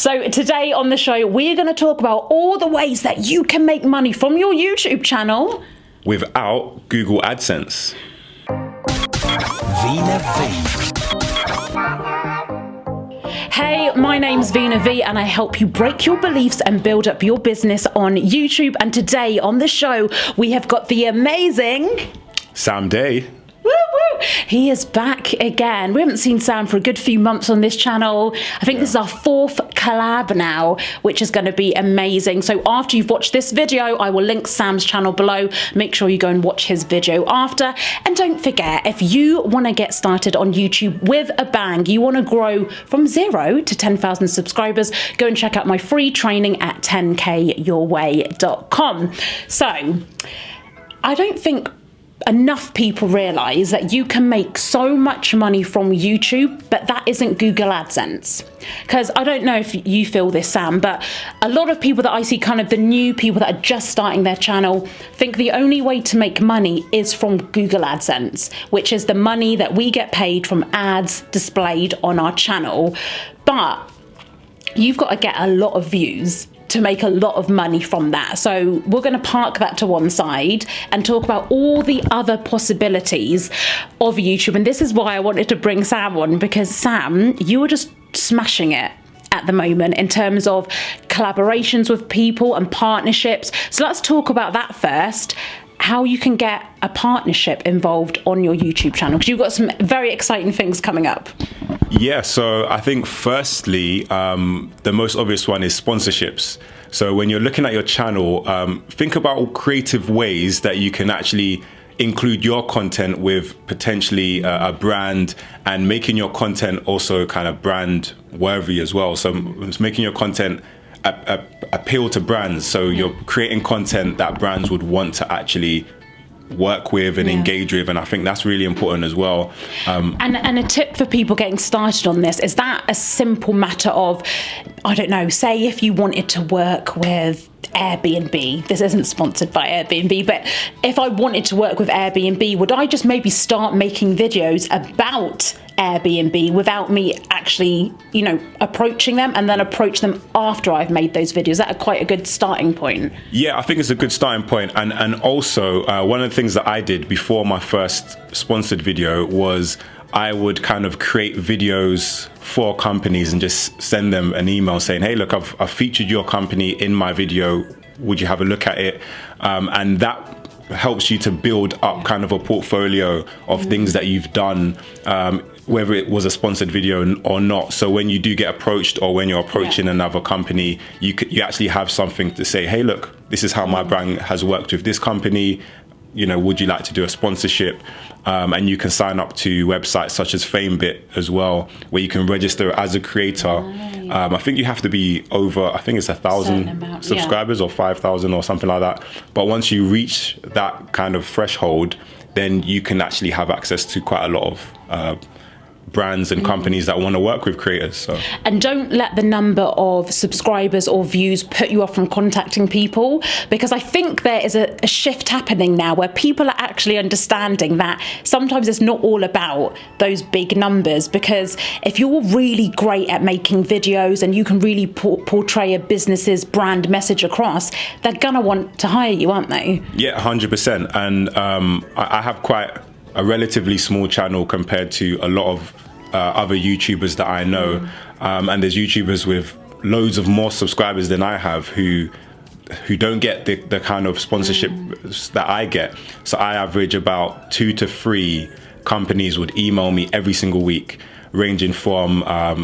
So today on the show, we're going to talk about all the ways that you can make money from your YouTube channel without Google AdSense. Veena V. Hey, my name's Veena V and I help you break your beliefs and build up your business on YouTube. And today on the show, we have got the amazing Sam Day. Woo woo! He is back again. We haven't seen Sam for a good few months on this channel. I think this is our 4th collab now, which is going to be amazing. So after you've watched this video, I will link Sam's channel below. Make sure you go and watch his video after. And don't forget, if you want to get started on YouTube with a bang, you want to grow from 0 to 10,000 subscribers, go and check out my free training at 10kyourway.com. So I don't think enough people realize that you can make so much money from YouTube, but that isn't Google AdSense. Because I don't know if you feel this, Sam, but a lot of people that I see, kind of the new people that are just starting their channel, think the only way to make money is from Google AdSense, which is the money that we get paid from ads displayed on our channel. But you've got to get a lot of views to make a lot of money from that. So we're going to park that to one side and talk about all the other possibilities of YouTube. And this is why I wanted to bring Sam on, because Sam, you are just smashing it at the moment in terms of collaborations with people and partnerships. So let's talk about that first, how you can get a partnership involved on your YouTube channel, because you've got some very exciting things coming up. Yeah, so I think firstly, the most obvious one is sponsorships. So when you're looking at your channel, think about creative ways that you can actually include your content with potentially a brand, and making your content also kind of brand worthy as well. So it's making your content appeal to brands. So you're creating content that brands would want to actually work with and engage with, and I think that's really important as well. And a tip for people getting started on this is that a simple matter of, I don't know, say if you wanted to work with Airbnb, this isn't sponsored by Airbnb, but if I wanted to work with Airbnb, would I just maybe start making videos about Airbnb without me actually, you know, approaching them, and then approach them after I've made those videos? Is that quite a good starting point? Yeah, I think it's a good starting point. And also one of the things that I did before my first sponsored video was I would kind of create videos for companies and just send them an email saying, hey, look, I've featured your company in my video. Would you have a look at it? And that helps you to build up kind of a portfolio of things that you've done, whether it was a sponsored video or not. So when you do get approached, or when you're approaching another company, you actually have something to say, hey, look, this is how my brand has worked with this company. You know, would you like to do a sponsorship? And you can sign up to websites such as FameBit as well, where you can register as a creator. I think you have to be over, I think it's 1,000 subscribers, or 5,000 or something like that. But once you reach that kind of threshold, then you can actually have access to quite a lot of brands and companies that want to work with creators. So. And don't let the number of subscribers or views put you off from contacting people, because I think there is a shift happening now where people are actually understanding that sometimes it's not all about those big numbers. Because if you're really great at making videos and you can really portray a business's brand message across, they're gonna want to hire you, aren't they? Yeah, 100%. And I have quite a relatively small channel compared to a lot of other YouTubers that I know, and there's YouTubers with loads of more subscribers than I have who don't get the kind of sponsorship that I get. So I average about 2 to 3 companies would email me every single week, ranging from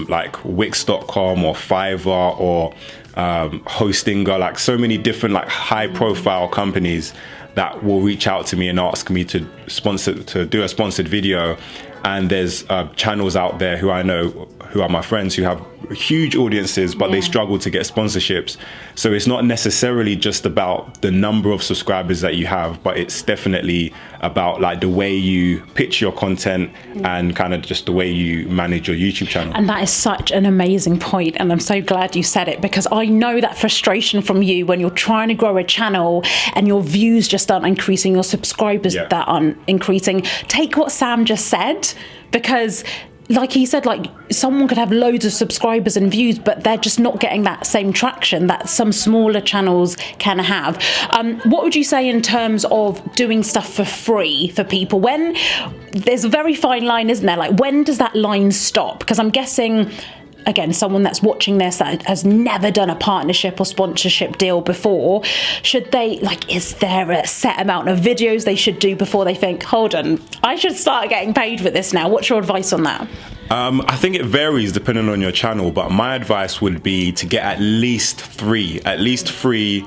like Wix.com or Fiverr or Hostinga, like so many different like high profile companies that will reach out to me and ask me to do a sponsored video. And there's channels out there who I know, who are my friends, who have huge audiences, but they struggle to get sponsorships. So it's not necessarily just about the number of subscribers that you have, but it's definitely about like the way you pitch your content and kind of just the way you manage your YouTube channel. And that is such an amazing point, and I'm so glad you said it, because I know that frustration from you when you're trying to grow a channel and your views just aren't increasing, your subscribers that aren't increasing. Take what Sam just said, because like he said, like someone could have loads of subscribers and views, but they're just not getting that same traction that some smaller channels can have. What would you say in terms of doing stuff for free for people? When there's a very fine line, isn't there? Like, when does that line stop? Because I'm guessing, again, someone that's watching this that has never done a partnership or sponsorship deal before, should they, like, is there a set amount of videos they should do before they think, hold on, I should start getting paid for this now? What's your advice on that? I think it varies depending on your channel, but my advice would be to get at least three free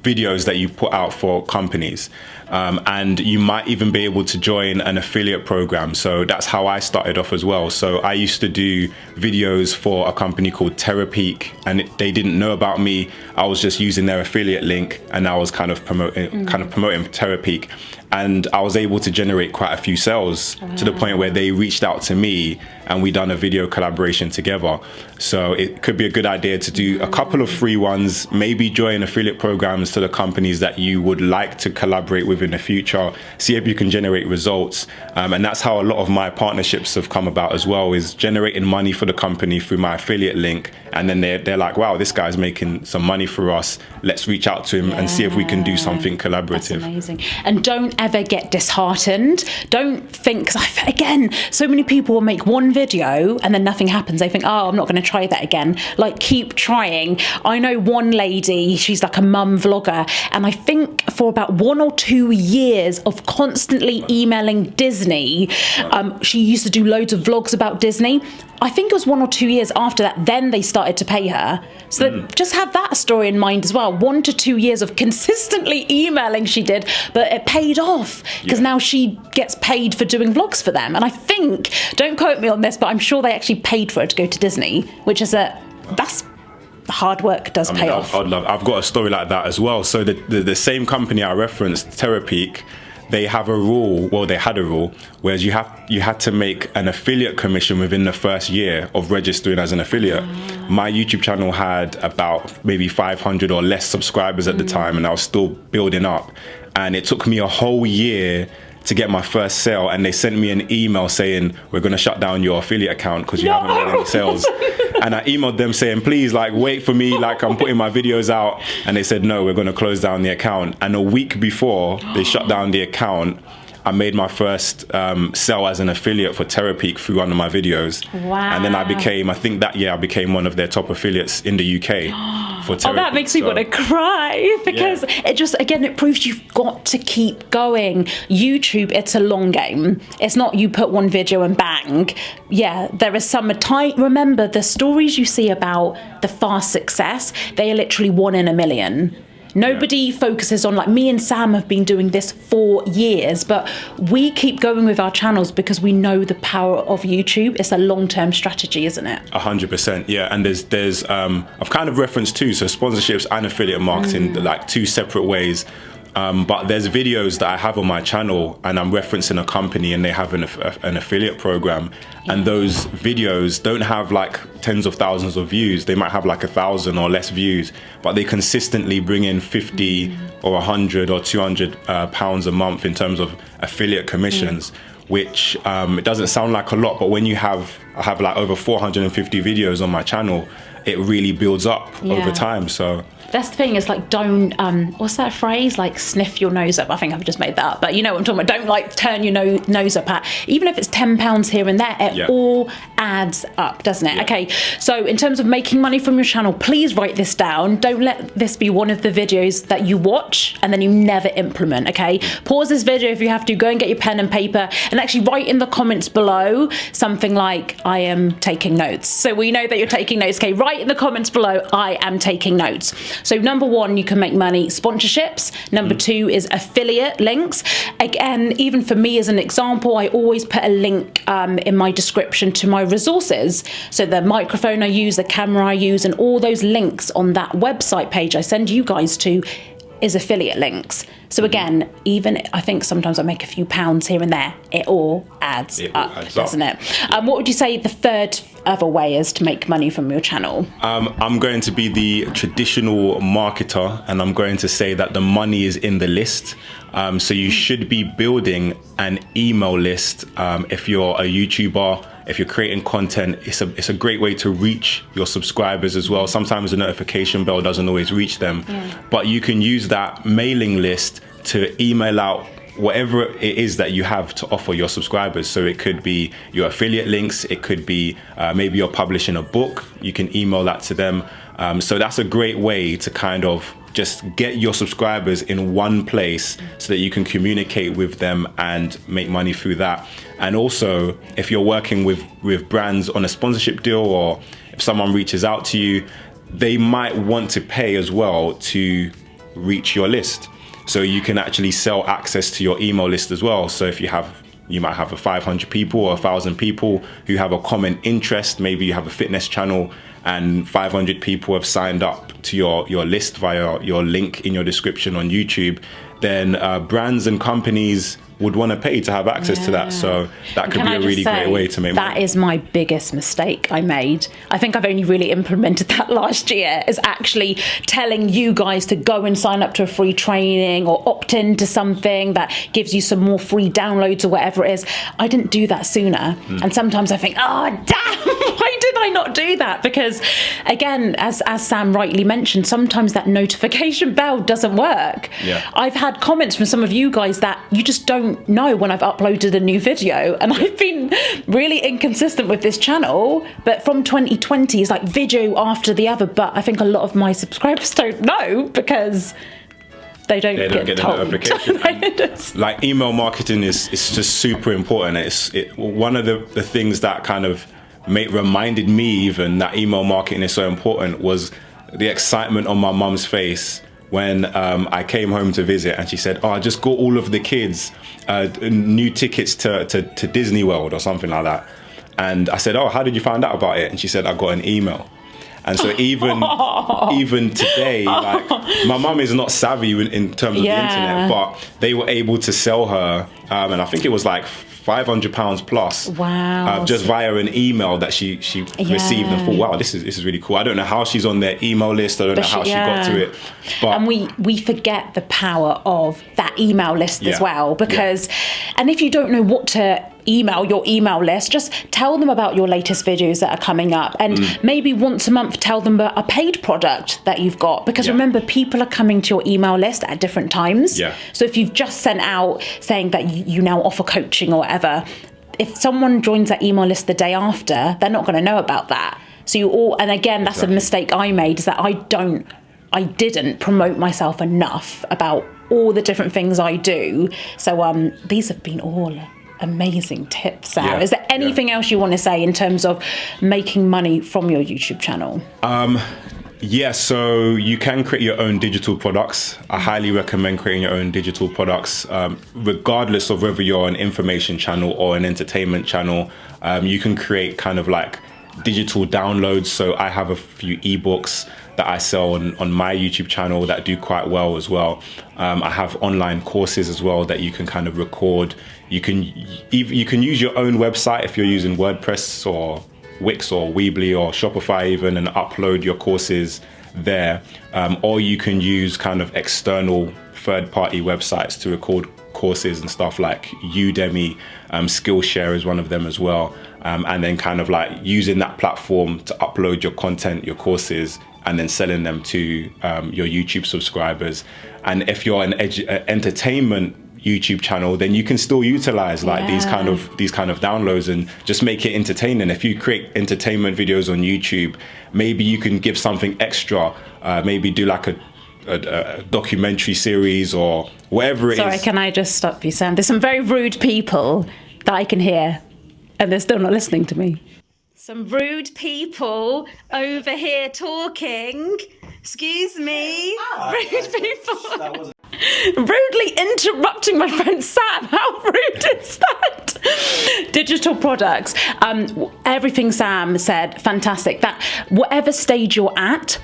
videos that you put out for companies. And you might even be able to join an affiliate program. So that's how I started off as well. So I used to do videos for a company called Terapeak, and they didn't know about me. I was just using their affiliate link, and I was kind of promoting Terapeak. And I was able to generate quite a few sales to the point where they reached out to me and we done a video collaboration together. So it could be a good idea to do a couple of free ones, maybe join affiliate programs to the companies that you would like to collaborate with in the future, see if you can generate results. And that's how a lot of my partnerships have come about as well, is generating money for the company through my affiliate link. And then they're like, wow, this guy's making some money for us. Let's reach out to him and see if we can do something collaborative. That's amazing. And don't ever get disheartened. Don't think, 'cause again, so many people will make one video and then nothing happens. They think, oh, I'm not going to try that again. Like, keep trying. I know one lady, she's like a mum vlogger, and I think for about 1 or 2 years of constantly emailing Disney, she used to do loads of vlogs about Disney. I think it was 1 or 2 years after that, then they started to pay her. So just have that story in mind as well. 1 to 2 years of consistently emailing she did, but it paid off because now she gets paid for doing vlogs for them. And I think, don't quote me on this, but I'm sure they actually paid for her to go to Disney, which is that's hard work does pay off. I've got a story like that as well. So the same company I referenced, Terapeak, they have a rule, well, they had a rule, whereas you had to make an affiliate commission within the first year of registering as an affiliate. My YouTube channel had about maybe 500 or less subscribers at the time, and I was still building up. And it took me a whole year to get my first sale, and they sent me an email saying, we're going to shut down your affiliate account because you haven't made any sales. And I emailed them saying, please, like, wait for me, like, I'm putting my videos out. And they said, no, we're going to close down the account. And a week before they shut down the account, I made my first sale as an affiliate for Terapeak through one of my videos. Wow. And then I think that year I became one of their top affiliates in the UK for Terapeak. Oh, that makes me want to cry, because it just, again, it proves you've got to keep going. YouTube, it's a long game. It's not you put one video and bang. Yeah, there is some time. Remember, the stories you see about the fast success, they are literally 1 in a million. Nobody focuses on, like, me and Sam have been doing this for years, but we keep going with our channels because we know the power of YouTube. It's a long-term strategy, isn't it? 100%, yeah. And there's I've kind of referenced two, so sponsorships and affiliate marketing, like two separate ways. But there's videos that I have on my channel, and I'm referencing a company, and they have an affiliate program, and those videos don't have like tens of thousands of views. They might have like 1,000 or less views, but they consistently bring in 50 or 100 or 200 pounds a month in terms of affiliate commissions. Which it doesn't sound like a lot, but when I have like over 450 videos on my channel, it really builds up over time. So that's the thing, is like, don't what's that phrase, like, sniff your nose up? I think I've just made that up, but you know what I'm talking about. Don't like turn your nose up at, even if it's £10 here and there, it all adds up, doesn't it? Okay, so in terms of making money from your channel, please write this down. Don't let this be one of the videos that you watch and then you never implement. Okay, pause this video if you have to, go and get your pen and paper, and actually write in the comments below something like, I am taking notes. So we know that you're taking notes. Okay, write in the comments below, I am taking notes. So number 1, you can make money sponsorships. Number 2 is affiliate links. Again, even for me as an example, I always put a link in my description to my resources. So the microphone I use, the camera I use, and all those links on that website page I send you guys to is affiliate links. So again, even I think sometimes I make a few pounds here and there, it all adds up, doesn't it? What would you say the third other way is to make money from your channel? I'm going to be the traditional marketer, and I'm going to say that the money is in the list. So you should be building an email list. If you're a YouTuber, if you're creating content, it's a great way to reach your subscribers as well. Sometimes the notification bell doesn't always reach them, but you can use that mailing list to email out whatever it is that you have to offer your subscribers. So it could be your affiliate links, it could be maybe you're publishing a book, you can email that to them. So that's a great way to kind of just get your subscribers in one place so that you can communicate with them and make money through that. And also, if you're working with brands on a sponsorship deal, or if someone reaches out to you, they might want to pay as well to reach your list. So you can actually sell access to your email list as well. So if you might have 500 people or 1,000 people who have a common interest. Maybe you have a fitness channel and 500 people have signed up to your list via your link in your description on YouTube. Then brands and companies would want to pay to have access to that. So that could be a really great way to make money. That is my biggest mistake I made. I think I've only really implemented that last year, is actually telling you guys to go and sign up to a free training or opt into something that gives you some more free downloads or whatever it is. I didn't do that sooner. And sometimes I think, oh, damn, why did I not do that? Because again, as Sam rightly mentioned, sometimes that notification bell doesn't work. I've had comments from some of you guys that you just don't know when I've uploaded a new video, and I've been really inconsistent with this channel, but from 2020 it's like video after the other, but I think a lot of my subscribers don't know because they don't get told. The notification. Like email marketing is just super important. One of the things that kind of reminded me even that email marketing is so important was the excitement on my mum's face when I came home to visit, and she said, oh, I just got all of the kids new tickets to Disney World or something like that. And I said, oh, how did you find out about it? And she said, I got an email. And so even today, like, my mum is not savvy in terms of the internet, but they were able to sell her, and I think it was like £500 plus, just via an email that she received, and thought, wow, this is really cool. I don't know how she's on their email list. I don't know how she got to it. But and we forget the power of that email list as well, because and if you don't know what to email your email list, just tell them about your latest videos that are coming up, and maybe once a month tell them about a paid product that you've got, because remember, people are coming to your email list at different times. So if you've just sent out saying that you now offer coaching or whatever, if someone joins that email list the day after, they're not going to know about that. So and again, that's a mistake I made, is that I didn't promote myself enough about all the different things I do. So these have been all amazing tips, Sam. Is there anything else you want to say in terms of making money from your YouTube channel? So you can create your own digital products. I highly recommend creating your own digital products, regardless of whether you're an information channel or an entertainment channel. You can create kind of like digital downloads. So I have a few ebooks that I sell on my YouTube channel that do quite well as well. I have online courses as well that you can kind of record. You can use your own website if you're using WordPress or Wix or Weebly or Shopify even, and upload your courses there. Or you can use kind of external third-party websites to record courses and stuff, like Udemy. Skillshare is one of them as well. And then kind of like using that platform to upload your content, your courses, and then selling them to your YouTube subscribers. And if you're an entertainment YouTube channel, then you can still utilize like these kind of downloads and just make it entertaining. If you create entertainment videos on YouTube, maybe you can give something extra, maybe do like a documentary series or whatever it is. Sorry, can I just stop you, Sam? There's some very rude people that I can hear, and they're still not listening to me. Some rude people over here talking. Excuse me. Rude people. Rudely interrupting my friend Sam. How rude is that? Digital products. Everything Sam said, fantastic. That whatever stage you're at,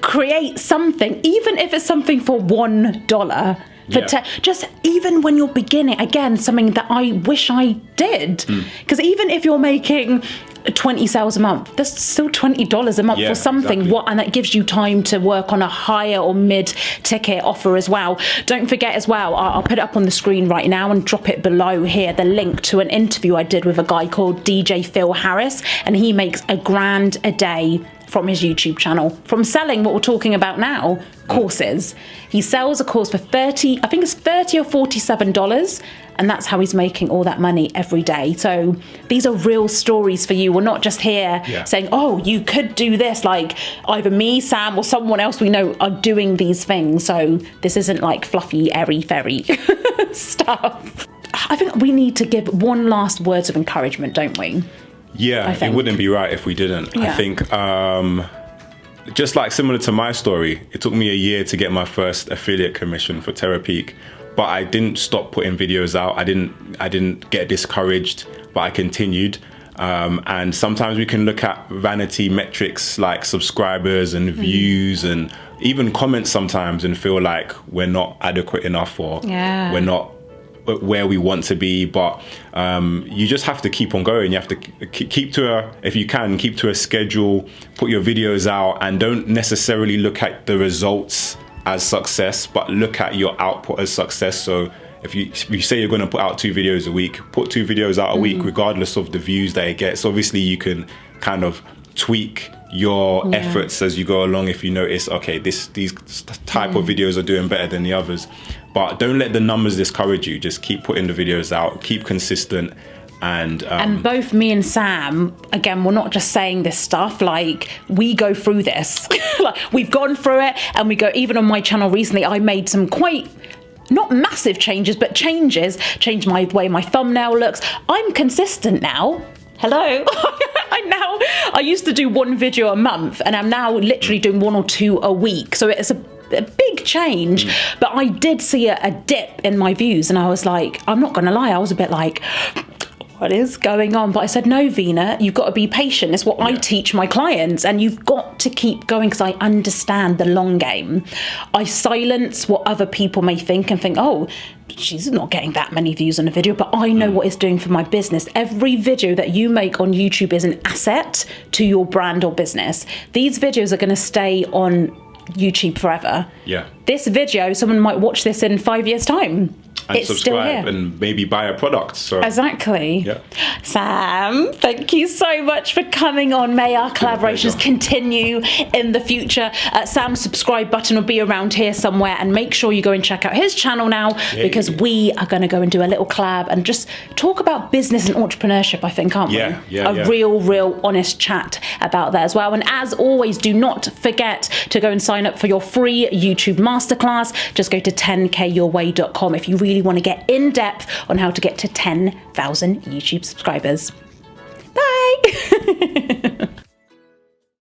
create something, even if it's something for $1. Just even when you're beginning, again, something that I wish I did. Because even if you're making 20 sales a month, that's still $20 a month for something. Exactly. And that gives you time to work on a higher or mid-ticket offer as well. Don't forget as well, I'll put it up on the screen right now and drop it below here, the link to an interview I did with a guy called DJ Phil Harris, and he makes $1,000 a day from his YouTube channel, from selling what we're talking about now, courses. He sells a course for $30 or $47, and that's how he's making all that money every day. So these are real stories for you. We're not just here saying, oh, you could do this, like either me, Sam, or someone else we know are doing these things. So this isn't like fluffy, airy-fairy stuff. I think we need to give one last words of encouragement, don't we? Yeah, it wouldn't be right if we didn't. I think just like similar to my story, it took me a year to get my first affiliate commission for Terapeak, but I didn't stop putting videos out. I didn't get discouraged, but I continued. And sometimes we can look at vanity metrics like subscribers and views and even comments sometimes and feel like we're not adequate enough or we're not where we want to be, but you just have to keep on going. You have to keep to a schedule, put your videos out, and don't necessarily look at the results as success, but look at your output as success. So if you say you're going to put out 2 videos a week, put 2 videos out a week regardless of the views that it gets. Obviously you can kind of tweak your efforts as you go along if you notice, okay, these type of videos are doing better than the others. But don't let the numbers discourage you. Just keep putting the videos out, keep consistent. And both me and Sam, again, we're not just saying this stuff, like we go through this. Like we've gone through it, and we go, even on my channel recently, I made some quite, not massive changes, but changed my way my thumbnail looks. I'm consistent now. Hello. I used to do 1 video a month, and I'm now literally doing 1 or 2 a week. So it's a big change, but I did see a dip in my views, and I was like, I'm not gonna lie, I was a bit like, what is going on? But I said, no, Veena, you've got to be patient. It's what I teach my clients, and you've got to keep going, because I understand the long game. I silence what other people may think and think, oh, she's not getting that many views on a video, but I know what it's doing for my business. Every video that you make on YouTube is an asset to your brand or business. These videos are going to stay on YouTube forever. This video, someone might watch this in 5 years' time. And it's subscribe still here. and maybe buy a product. So exactly. Sam, thank you so much for coming on. May our collaborations continue in the future. Sam's subscribe button will be around here somewhere, and make sure you go and check out his channel now, because we are going to go and do a little collab and just talk about business and entrepreneurship, I think, aren't we? A real honest chat about that as well. And as always, do not forget to go and sign up for your free YouTube masterclass. Just go to 10kyourway.com if you really want to get in depth on how to get to 10,000 YouTube subscribers. Bye.